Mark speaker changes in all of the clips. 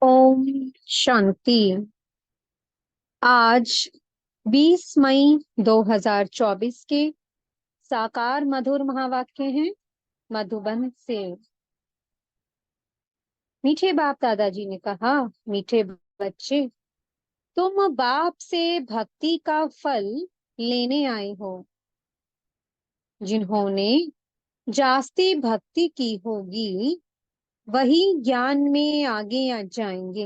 Speaker 1: ओम शांति। आज 20 मई 2024 के साकार मधुर महावाक्य हैं मधुबन से। मीठे बाप दादाजी ने कहा, मीठे बच्चे, तुम बाप से भक्ति का फल लेने आए हो। जिन्होंने जास्ती भक्ति की होगी वही ज्ञान में आगे आ जाएंगे।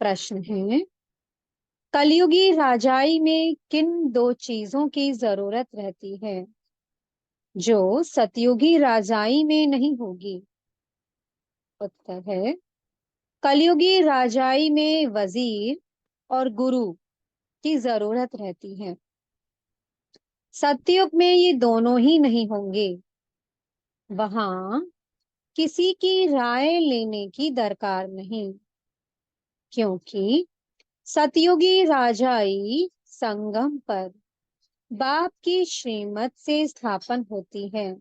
Speaker 1: प्रश्न है, कलयुगी राजाई में किन दो चीजों की जरूरत रहती है जो सतयुगी राजाई में नहीं होगी? उत्तर है, कलयुगी राजाई में वजीर और गुरु की जरूरत रहती है। सतयुग में ये दोनों ही नहीं होंगे। वहां किसी की राय लेने की दरकार नहीं, क्योंकि सतयुगी राजाई संगम पर बाप की श्रीमत से स्थापन होती है।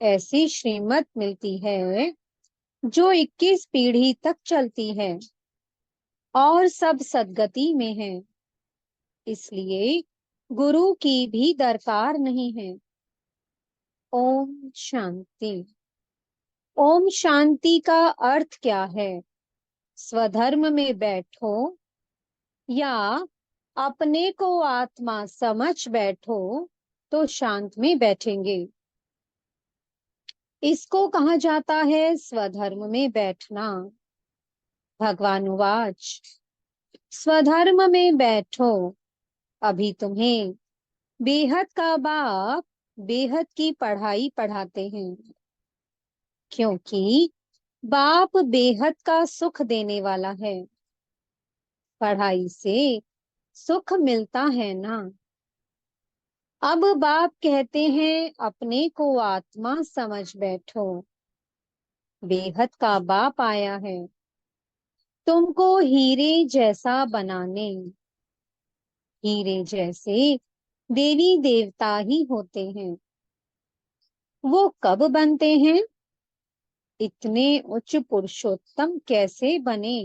Speaker 1: ऐसी श्रीमत मिलती है जो 21 पीढ़ी तक चलती है और सब सदगति में है। इसलिए गुरु की भी दरकार नहीं है। ओम शांति। ओम शांति का अर्थ क्या है? स्वधर्म में बैठो या अपने को आत्मा समझ बैठो तो शांत में बैठेंगे। इसको कहा जाता है स्वधर्म में बैठना। भगवानुवाच, स्वधर्म में बैठो। अभी तुम्हें बेहद का बाप बेहद की पढ़ाई पढ़ाते हैं, क्योंकि बाप बेहद का सुख देने वाला है। पढ़ाई से सुख मिलता है ना। अब बाप कहते हैं अपने को आत्मा समझ बैठो। बेहद का बाप आया है तुमको हीरे जैसा बनाने। हीरे जैसे देवी देवता ही होते हैं। वो कब बनते हैं? इतने उच्च पुरुषोत्तम कैसे बने,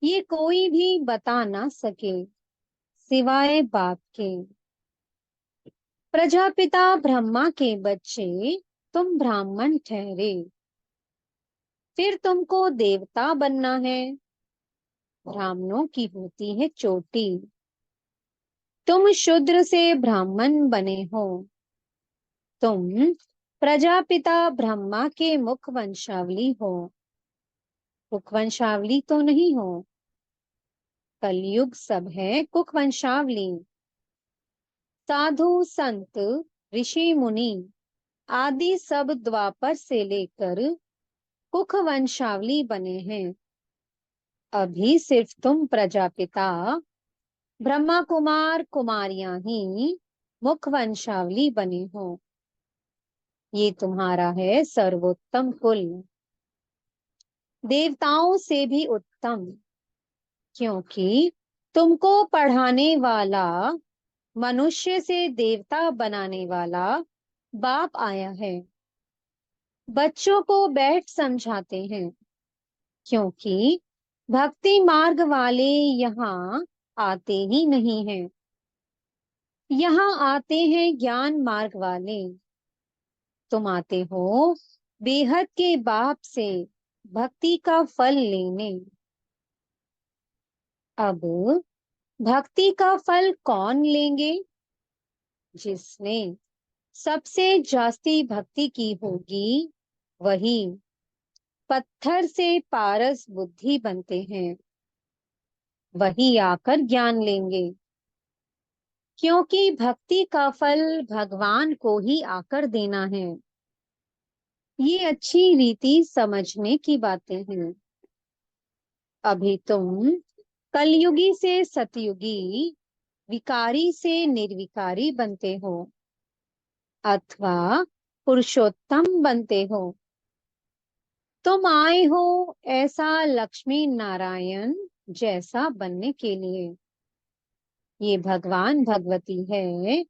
Speaker 1: ये कोई भी बता ना सके सिवाय बाप के। प्रजापिता ब्रह्मा के बच्चे तुम ब्राह्मण ठहरे, फिर तुमको देवता बनना है। ब्राह्मणों की होती है चोटी। तुम शूद्र से ब्राह्मण बने हो। तुम प्रजापिता ब्रह्मा के मुख वंशावली हो। मुख वंशावली तो नहीं हो। कलयुग सब है कुख वंशावली। साधु संत ऋषि मुनि आदि सब द्वापर से लेकर कुख वंशावली बने हैं। अभी सिर्फ तुम प्रजापिता ब्रह्मा कुमार कुमारियां ही मुख वंशावली बने हो। ये तुम्हारा है सर्वोत्तम कुल, देवताओं से भी उत्तम, क्योंकि तुमको पढ़ाने वाला, मनुष्य से देवता बनाने वाला बाप आया है। बच्चों को बैठ समझाते हैं, क्योंकि भक्ति मार्ग वाले यहाँ आते ही नहीं हैं। यहाँ आते हैं ज्ञान मार्ग वाले। तुम आते हो बेहद के बाप से भक्ति का फल लेने। अब भक्ति का फल कौन लेंगे? जिसने सबसे जास्ती भक्ति की होगी वही पत्थर से पारस बुद्धि बनते हैं। वही आकर ज्ञान लेंगे, क्योंकि भक्ति का फल भगवान को ही आकर देना है। ये अच्छी रीति समझने की बातें हैं। अभी तुम कलयुगी से सतयुगी, विकारी से निर्विकारी बनते हो, अथवा पुरुषोत्तम बनते हो। तुम आए हो ऐसा लक्ष्मी नारायण जैसा बनने के लिए। ये भगवान भगवती है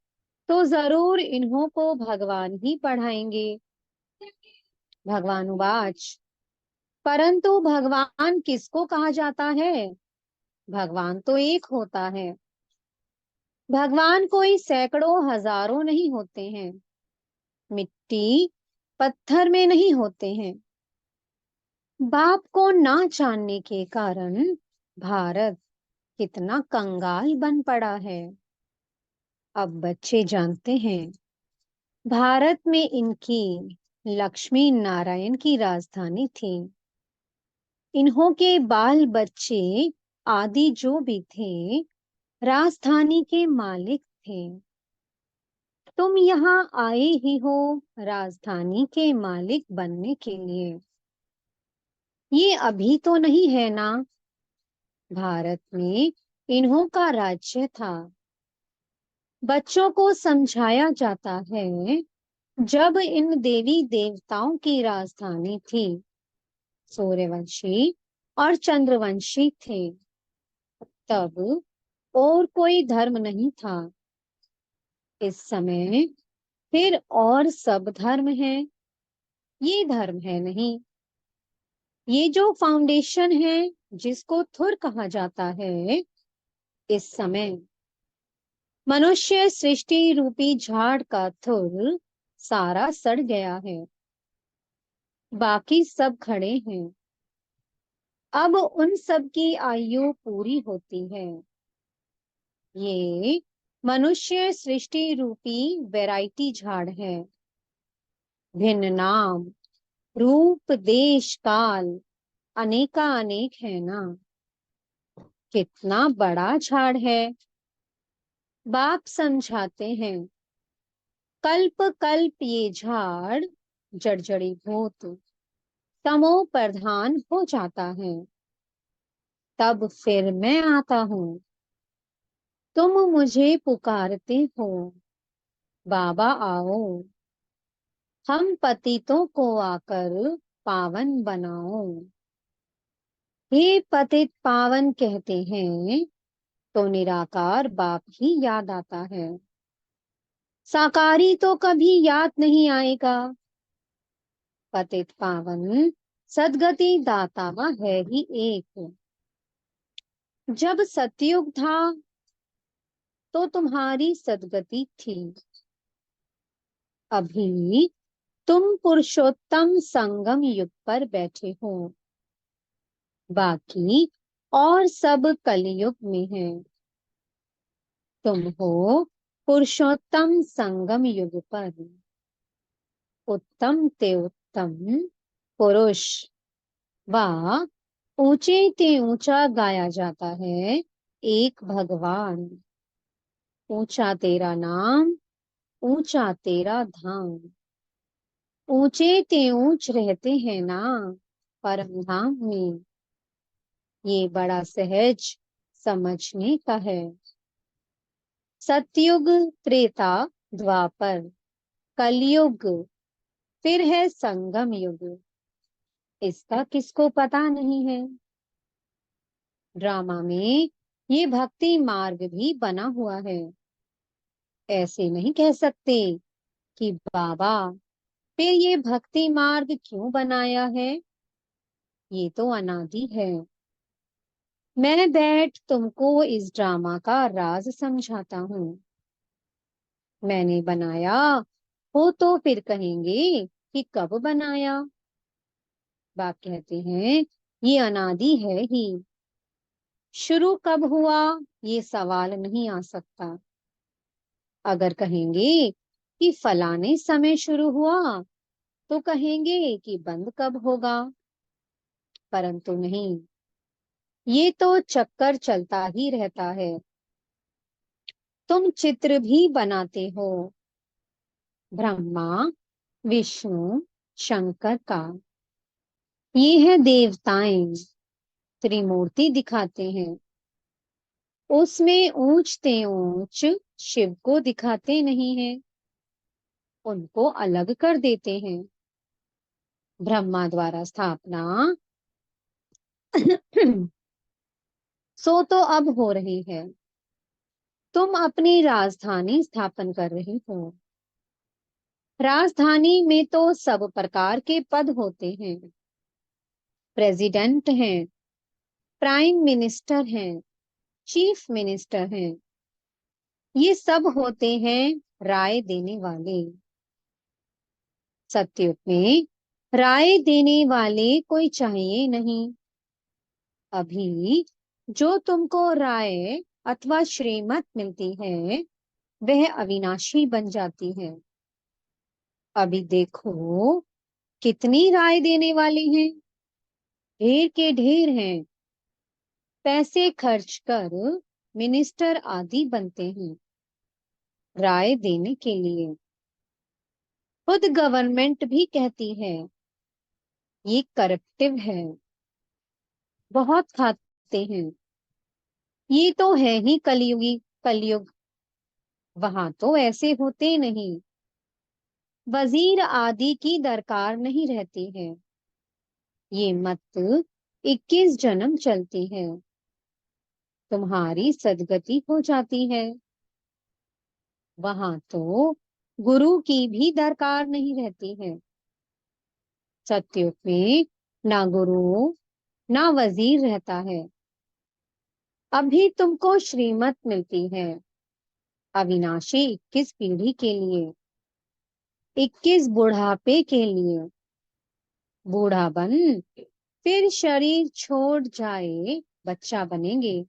Speaker 1: तो जरूर इन्हों को भगवान ही पढ़ाएंगे। भगवान उवाच, परंतु भगवान किसको कहा जाता है? भगवान तो एक होता है। भगवान कोई सैकड़ों हजारों नहीं होते हैं। मिट्टी पत्थर में नहीं होते हैं। बाप को ना जानने के कारण भारत कितना कंगाल बन पड़ा है। अब बच्चे जानते हैं, भारत में इनकी लक्ष्मी नारायण की राजधानी थी। इन्हों के बाल बच्चे आदि जो भी थे, राजधानी के मालिक थे। तुम यहाँ आए ही हो राजधानी के मालिक बनने के लिए। ये अभी तो नहीं है ना। भारत में इन्हों का राज्य था। बच्चों को समझाया जाता है, जब इन देवी देवताओं की राजधानी थी, सूर्यवंशी और चंद्रवंशी थे, तब और कोई धर्म नहीं था। इस समय फिर और सब धर्म है, ये धर्म है नहीं। ये जो फाउंडेशन है, जिसको थुर कहा जाता है, इस समय मनुष्य सृष्टि रूपी झाड़ का थुर सारा सड़ गया है। बाकी सब खड़े हैं। अब उन सब की आयु पूरी होती है। ये मनुष्य सृष्टि रूपी वैरायटी झाड़ है। भिन्न नाम रूप देश काल अनेका अनेक है ना। कितना बड़ा झाड़ है। बाप समझाते हैं, कल्प कल्प ये झाड़ जड़जड़ीभूत तमो प्रधान हो जाता है। तब फिर मैं आता हूँ। तुम मुझे पुकारते हो, बाबा आओ। हम पतितों को आकर पावन बनाओ। हे पतित पावन कहते हैं, तो निराकार बाप ही याद आता है। साकारी तो कभी याद नहीं आएगा। पतित पावन सदगति दाता है ही एक। जब सतयुग था तो तुम्हारी सदगति थी। अभी तुम पुरुषोत्तम संगम युग पर बैठे हो। बाकी और सब कलयुग में है। तुम हो पुरुषोत्तम संगम युग पर। उत्तम ते उत्तम पुरुष वा ऊंचे ते ऊंचा गाया जाता है एक भगवान। ऊंचा तेरा नाम, ऊंचा तेरा धाम। ऊंचे ते ऊंच रहते हैं ना परम धाम में। ये बड़ा सहज समझने का है। सतयुग, त्रेता, द्वापर, कलयुग, फिर है संगम युग। इसका किसको पता नहीं है। ड्रामा में ये भक्ति मार्ग भी बना हुआ है। ऐसे नहीं कह सकते कि बाबा फिर ये भक्ति मार्ग क्यों बनाया है। ये तो अनादि है। मैं बैठ तुमको इस ड्रामा का राज समझाता हूँ। मैंने बनाया हो तो फिर कहेंगे कि कब बनाया। बाप कहते हैं, ये अनादि है ही। शुरू कब हुआ ये सवाल नहीं आ सकता। अगर कहेंगे कि फलाने समय शुरू हुआ, तो कहेंगे कि बंद कब होगा। परंतु नहीं, ये तो चक्कर चलता ही रहता है। तुम चित्र भी बनाते हो, ब्रह्मा विष्णु शंकर का। ये है देवताएं, त्रिमूर्ति दिखाते हैं। उसमें ऊंचते ऊंच शिव को दिखाते नहीं है, उनको अलग कर देते हैं। ब्रह्मा द्वारा स्थापना सो तो अब हो रही है। तुम अपनी राजधानी स्थापन कर रही हो। राजधानी में तो सब प्रकार के पद होते हैं। प्रेसिडेंट हैं, प्राइम मिनिस्टर हैं, चीफ मिनिस्टर हैं। ये सब होते हैं राय देने वाले। सत्युग में राय देने वाले कोई चाहिए नहीं। अभी जो तुमको राय अथवा श्रीमत मिलती है वह अविनाशी बन जाती है। अभी देखो कितनी राय देने वाले हैं, ढेर के ढेर हैं। पैसे खर्च कर मिनिस्टर आदि बनते हैं राय देने के लिए। खुद गवर्नमेंट भी कहती है ये करप्टिव है, बहुत खाते हैं। ये तो है ही कलयुगी कलयुग। वहां तो ऐसे होते नहीं, वजीर आदि की दरकार नहीं रहती है। ये मत 21 जन्म चलती है, तुम्हारी सदगति हो जाती है। वहां तो गुरु की भी दरकार नहीं रहती है। सत्युग में ना गुरु ना वजीर रहता है। अभी तुमको श्रीमत मिलती है अविनाशी 21 पीढ़ी के लिए, 21 बुढ़ापे के लिए। बूढ़ा बन फिर शरीर छोड़ जाए बच्चा बनेंगे।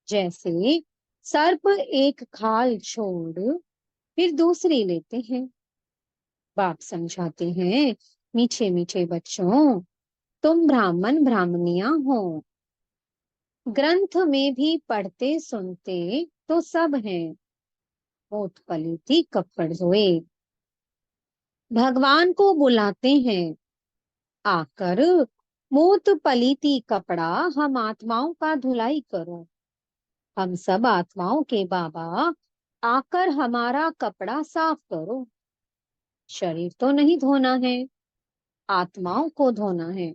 Speaker 1: जैसे सर्प एक खाल छोड़ फिर दूसरी लेते हैं। बाप समझाते हैं मीठे मीठे बच्चों, तुम ब्राह्मण ब्राह्मणियां हो। ग्रंथ में भी पढ़ते सुनते तो सब हैं, होठ पलीती कपड़ धोए। भगवान को बुलाते हैं आकर, मोत पलीती कपड़ा हम आत्माओं का धुलाई करो। हम सब आत्माओं के बाबा, आकर हमारा कपड़ा साफ करो। शरीर तो नहीं धोना है, आत्माओं को धोना है,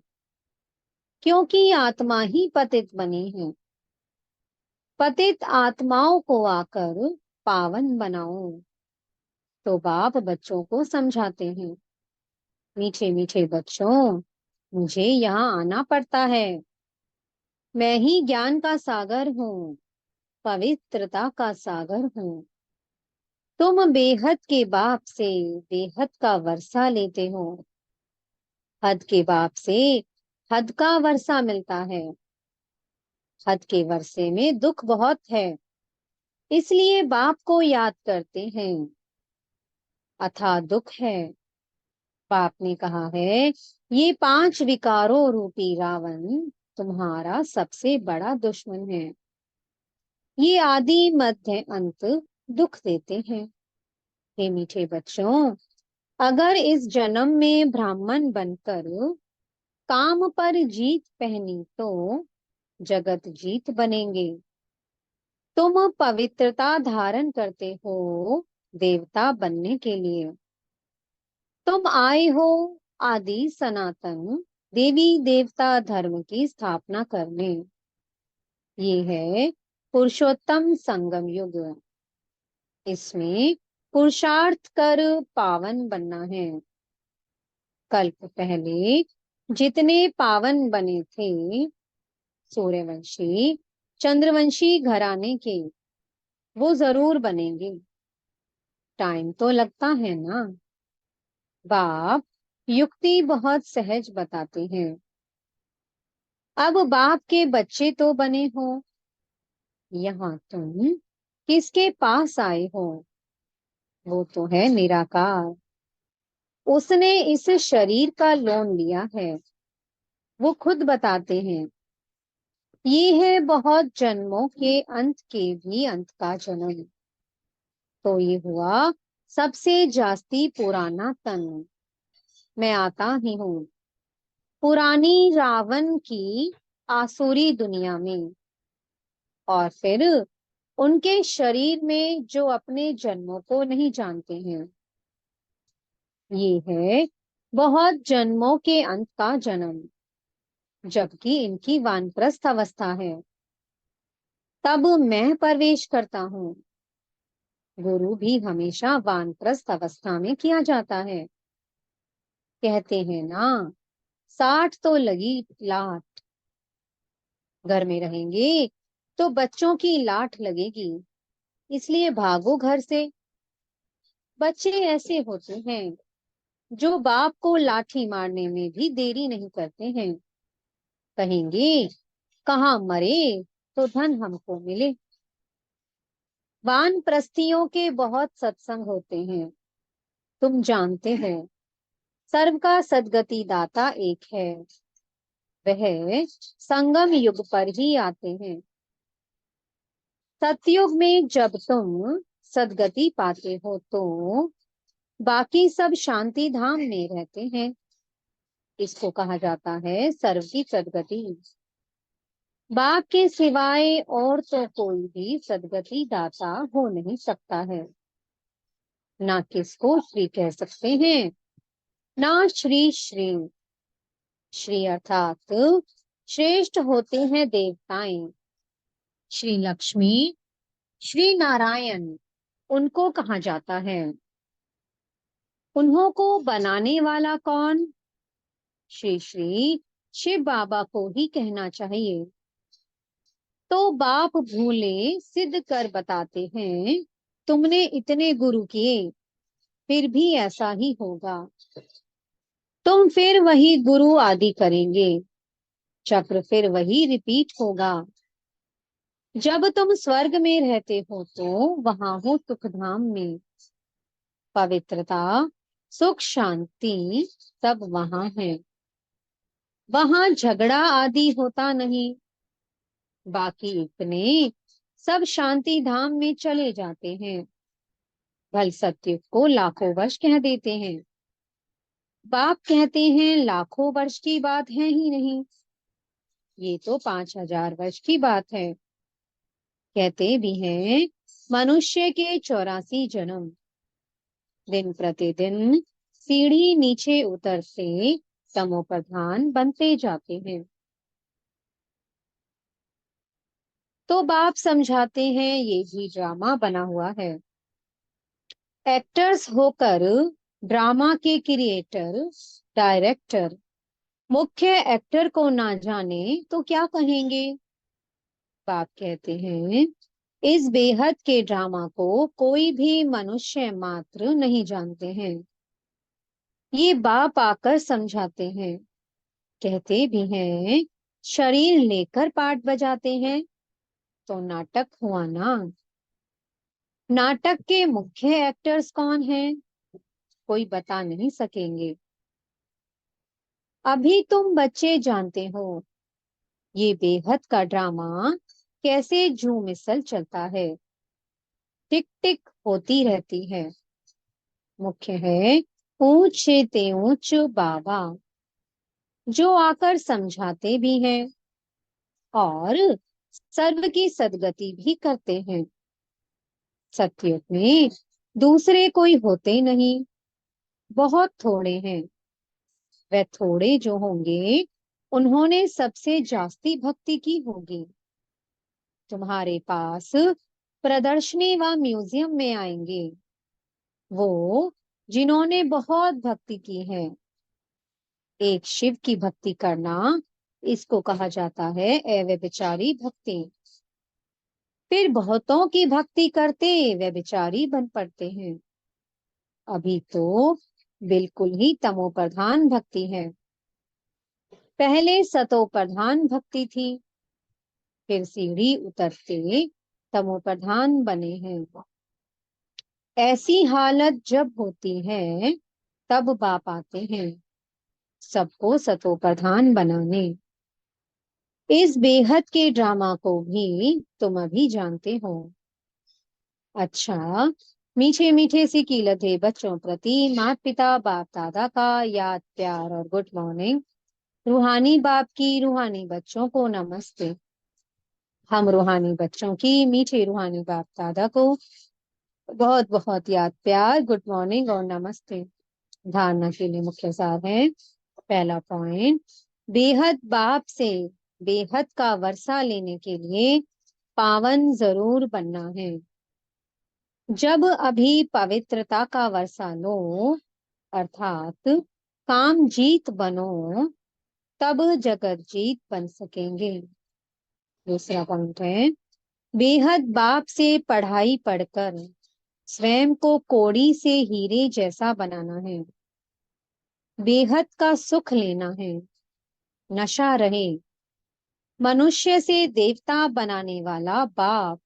Speaker 1: क्योंकि आत्मा ही पतित बनी है। पतित आत्माओं को आकर पावन बनाओ। तो बाप बच्चों को समझाते हैं मीठे मीठे बच्चों, मुझे यहाँ आना पड़ता है। मैं ही ज्ञान का सागर हूँ, पवित्रता का सागर हूँ। तुम बेहद के बाप से बेहद का वर्षा लेते हो। हद के बाप से हद का वर्षा मिलता है। हद के वर्षे में दुख बहुत है, इसलिए बाप को याद करते हैं। अथाह दुख है। बाप ने कहा है ये 5 विकारों रूपी रावण तुम्हारा सबसे बड़ा दुश्मन है। ये आदि मध्य अंत दुख देते हैं। हे मीठे बच्चों, अगर इस जन्म में ब्राह्मण बनकर काम पर जीत पहनी तो जगत जीत बनेंगे। तुम पवित्रता धारण करते हो देवता बनने के लिए। तुम आए हो आदि सनातन देवी देवता धर्म की स्थापना करने। ये है पुरुषोत्तम संगम युग। इसमें पुरुषार्थ कर पावन बनना है। कल्प पहले जितने पावन बने थे सूर्यवंशी चंद्रवंशी घराने के, वो जरूर बनेंगे। टाइम तो लगता है ना। बाप युक्ति बहुत सहज बताते हैं। अब बाप के बच्चे तो बने हो, यहाँ तुम किसके पास आए हो? वो तो है निराकार। उसने इस शरीर का लोन लिया है। वो खुद बताते हैं ये है बहुत जन्मों के अंत के भी अंत का जन्म। तो ये हुआ सबसे जास्ती पुराना तन। मैं आता ही हूँ पुरानी रावण की आसुरी दुनिया में। और फिर उनके शरीर में जो अपने जन्मों को नहीं जानते हैं। ये है बहुत जन्मों के अंत का जन्म, जबकि इनकी वानप्रस्थ अवस्था है। तब मैं प्रवेश करता हूँ। गुरु भी हमेशा वानप्रस्थ अवस्था में किया जाता है। कहते हैं ना, 60 तो लगी लाट। घर में रहेंगे तो बच्चों की लाठ लगेगी, इसलिए भागो घर से। बच्चे ऐसे होते हैं जो बाप को लाठी मारने में भी देरी नहीं करते हैं। कहेंगे कहाँ मरे तो धन हमको मिले। वानप्रस्थियों के बहुत सत्संग होते हैं, तुम जानते हो। सर्व का सद्गति दाता एक है, वह संगम युग पर ही आते हैं। सतयुग में जब तुम सद्गति पाते हो तो बाकी सब शांति धाम में रहते हैं। इसको कहा जाता है सर्व की सद्गति। बाप के सिवाय और तो कोई भी सद्गति दाता हो नहीं सकता है। ना किसको श्री कह सकते हैं, ना श्री श्री। श्री अर्थात श्रेष्ठ होते हैं देवताएं। श्री लक्ष्मी, श्री नारायण उनको कहा जाता है। उन्हों को बनाने वाला कौन? श्री श्री शिव बाबा को ही कहना चाहिए। तो बाप भूले सिद्ध कर बताते हैं, तुमने इतने गुरु किए फिर भी ऐसा ही होगा। तुम फिर वही गुरु आदि करेंगे, चक्र फिर वही रिपीट होगा। जब तुम स्वर्ग में रहते हो तो वहां हो सुख धाम में। पवित्रता, सुख, शांति सब वहां है। वहां झगड़ा आदि होता नहीं। बाकी इतने सब शांति धाम में चले जाते हैं। भल सत्य को लाखों वर्ष कह देते हैं। बाप कहते हैं लाखों वर्ष की बात है ही नहीं, ये तो 5000 वर्ष की बात है। कहते भी हैं मनुष्य के 84 जन्म। दिन प्रतिदिन सीढ़ी नीचे उतरते तमो प्रधान बनते जाते हैं। तो बाप समझाते हैं ये भी ड्रामा बना हुआ है। एक्टर्स होकर ड्रामा के क्रिएटर, डायरेक्टर मुख्य एक्टर को ना जाने तो क्या कहेंगे। बाप कहते हैं इस बेहद के ड्रामा को कोई भी मनुष्य मात्र नहीं जानते हैं। ये बाप आकर समझाते हैं। कहते भी हैं शरीर लेकर पाठ बजाते हैं तो नाटक हुआ ना। नाटक के मुख्य एक्टर्स कौन हैं, कोई बता नहीं सकेंगे। अभी तुम बच्चे जानते हो ये बेहद का ड्रामा कैसे झूम मिसल चलता है। टिक टिक होती रहती है। मुख्य है ऊंच ते ऊंच बाबा, जो आकर समझाते भी हैं और सर्व की सदगति भी करते हैं। सत्युग में दूसरे कोई होते नहीं, बहुत थोड़े हैं। वह थोड़े जो होंगे उन्होंने सबसे जास्ती भक्ति की होगी। तुम्हारे पास प्रदर्शनी व म्यूजियम में आएंगे वो जिन्होंने बहुत भक्ति की है। एक शिव की भक्ति करना, इसको कहा जाता है अव्यभिचारी भक्ति। फिर बहुतों की भक्ति करते वे बेचारी बन पड़ते हैं। अभी तो बिल्कुल ही तमो प्रधान भक्ति है। पहले सतो प्रधान भक्ति थी, फिर सीढ़ी उतरते तमो प्रधान बने हैं। ऐसी हालत जब होती है तब बाप आते हैं सबको सतो प्रधान बनाने। इस बेहद के ड्रामा को भी तुम अभी जानते हो। अच्छा, मीठे मीठे सी कीलते बच्चों प्रति माता पिता बाप दादा का याद प्यार और गुड मॉर्निंग। रूहानी बाप की रूहानी बच्चों को नमस्ते। हम रूहानी बच्चों की मीठे रूहानी बाप दादा को बहुत बहुत याद प्यार, गुड मॉर्निंग और नमस्ते। धारणा के लिए मुख्य सार है। पहला पॉइंट, बेहद बाप से बेहद का वर्षा लेने के लिए पावन जरूर बनना है। जब अभी पवित्रता का वर्षा लो, अर्थात काम जीत बनो, तब जगत जीत बन सकेंगे। दूसरा पॉइंट है, बेहद बाप से पढ़ाई पढ़कर स्वयं को कौड़ी से हीरे जैसा बनाना है। बेहद का सुख लेना है, नशा रहे। मनुष्य से देवता बनाने वाला बाप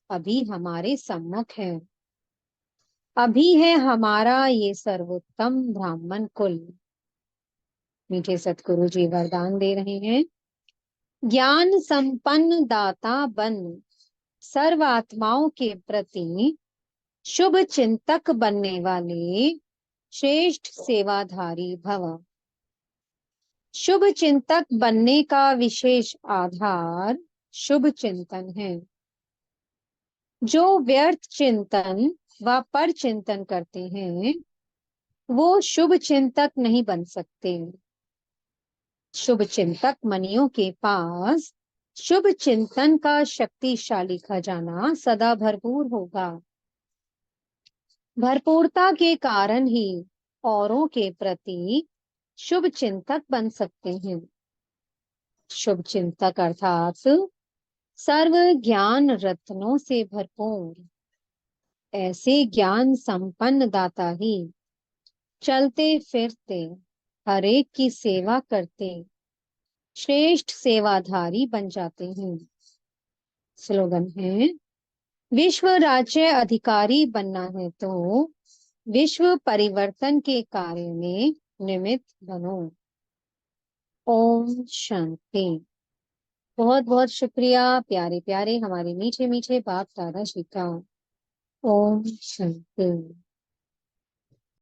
Speaker 1: अभी हमारे सम्मुख है। अभी है हमारा ये सर्वोत्तम ब्राह्मण कुल। मीठे सतगुरु जी वरदान दे रहे हैं, ज्ञान संपन्न दाता बन, सर्व आत्माओं के प्रति शुभ चिंतक बनने वाले श्रेष्ठ सेवाधारी भव। शुभ चिंतक बनने का विशेष आधार शुभ चिंतन है। जो व्यर्थ चिंतन व पर चिंतन करते हैं, वो शुभ चिंतक नहीं बन सकते। शुभ चिंतक मनियों के पास शुभ चिंतन का शक्तिशाली खजाना सदा भरपूर होगा। भरपूरता के कारण ही औरों के प्रति शुभ चिंतक बन सकते हैं। शुभ चिंतक अर्थात सर्व ज्ञान रत्नों से भरपूर ऐसे ज्ञान संपन्न दाता ही चलते फिरते हर एक की सेवा करते श्रेष्ठ सेवाधारी बन जाते हैं। स्लोगन है, विश्व राज्य अधिकारी बनना है तो विश्व परिवर्तन के कार्य में निमित्त बनो। ओम शांति। बहुत बहुत शुक्रिया प्यारे प्यारे हमारे मीठे मीठे बाप दादा जी का। ओम शांति।